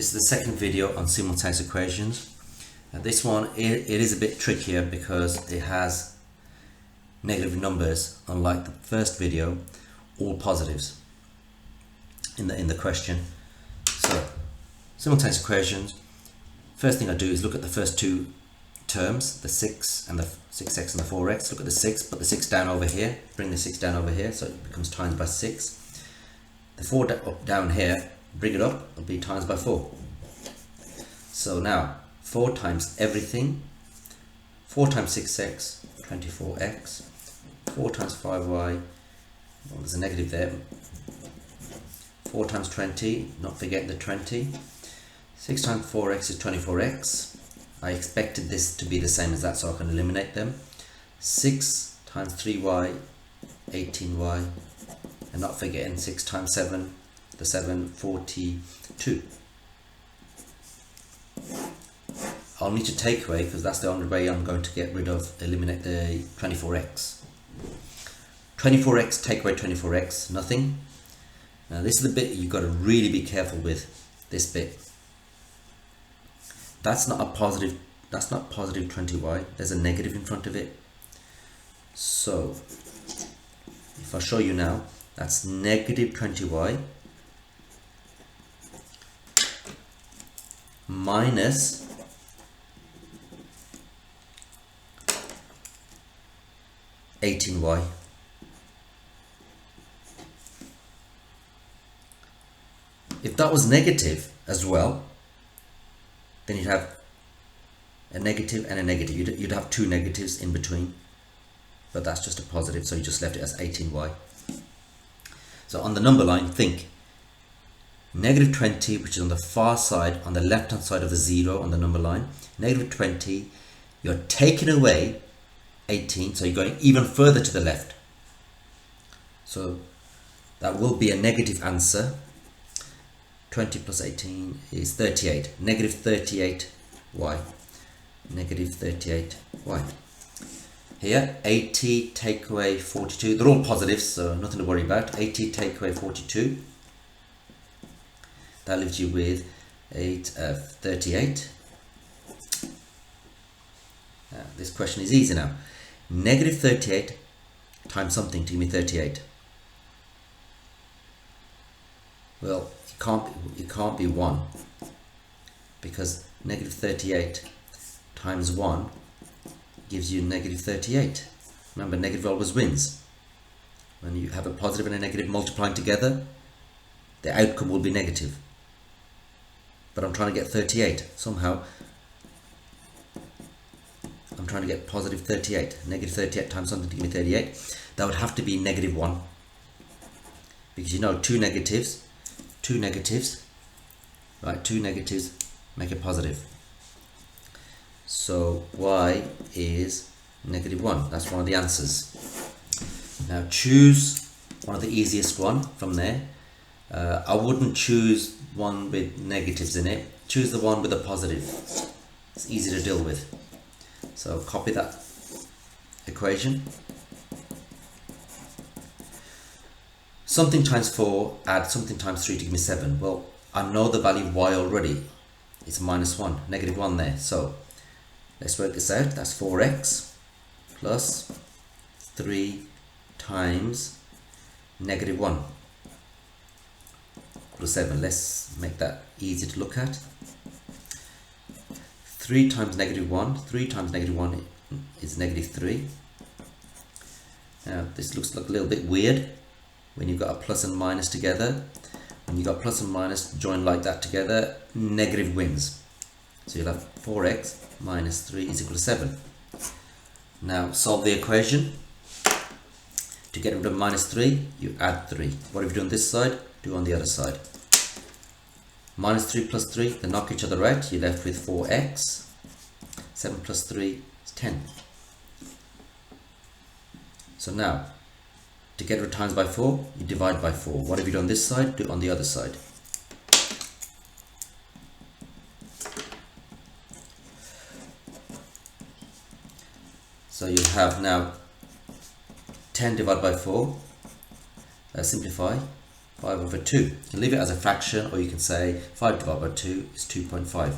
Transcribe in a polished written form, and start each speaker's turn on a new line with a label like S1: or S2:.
S1: This is the second video on simultaneous equations. This one, it is a bit trickier because it has negative numbers, unlike the first video, all positives in the question. So, simultaneous equations, first thing I do is look at the first two terms, the 6 and the 6x and the 4x. Look at the 6, put the 6 down over here, bring the 6 down over here, so it becomes times by 6. The 4 up down here, bring it up, it'll be times by 4. So now 4 times everything, 4 times 6x, 24x, 4 times 5y, well, there's a negative there, 4 times 20, not forgetting the 20, 6 times 4x is 24x. I expected this to be the same as that, so I can eliminate them. 6 times 3y, 18y, and not forgetting 6 times 7, the 7, 42. I'll need to take away because that's the only way I'm going to get rid of, eliminate the 24x. 24x, take away 24x, nothing. Now this is the bit you've got to really be careful with, this bit. That's not a positive, that's not positive 20y, there's a negative in front of it. So, if I show you now, that's negative 20y minus $18y. If that was negative as well, then you'd have a negative and a negative. You'd have two negatives in between, but that's just a positive, so you just left it as 18y. So on the number line, think negative 20, which is on the far side, on the left hand side of the 0 on the number line, negative 20, you're taking away 18, so you're going even further to the left. So that will be a negative answer. 20 plus 18 is 38, negative 38y, negative 38y. Here, 80 take away 42, they're all positives, so nothing to worry about. 80 take away 42, that leaves you with 38. Now, this question is easy now. Negative 38 times something to give me 38. Well, it can't be 1, because negative 38 times 1 gives you negative 38. Remember, negative always wins. When you have a positive and a negative multiplying together, the outcome will be negative. But I'm trying to get 38. Somehow, I'm trying to get positive 38. Negative 38 times something to give me 38. That would have to be negative 1. Because you know, two negatives, right, two negatives make a positive. So y is negative 1. That's one of the answers. Now choose one of the easiest one from there. I wouldn't choose one with negatives in it. Choose the one with a positive. It's easy to deal with. So copy that equation. Something times 4, add something times 3 to give me 7. Well, I know the value of y already. It's minus 1, negative 1 there. So let's work this out. That's 4x plus 3 times negative 1 equals 7. Let's make that easy to look at. 3 times negative 1. 3 times negative 1 is negative 3. Now this looks like a little bit weird when you've got a plus and minus together. When you've got plus and minus joined like that together, negative wins. So you'll have 4x minus 3 is equal to 7. Now solve the equation. To get rid of minus 3, you add 3. What have you done this side? Do on the other side. Minus 3 plus 3, they knock each other out. You're left with 4x. 7 plus 3 is 10. So now, to get rid of times by 4, you divide by 4. What have you done this side? Do it on the other side. So you have now 10 divided by 4. Simplify. 5 over 2. You can leave it as a fraction, or you can say 5 divided by 2 is 2.5.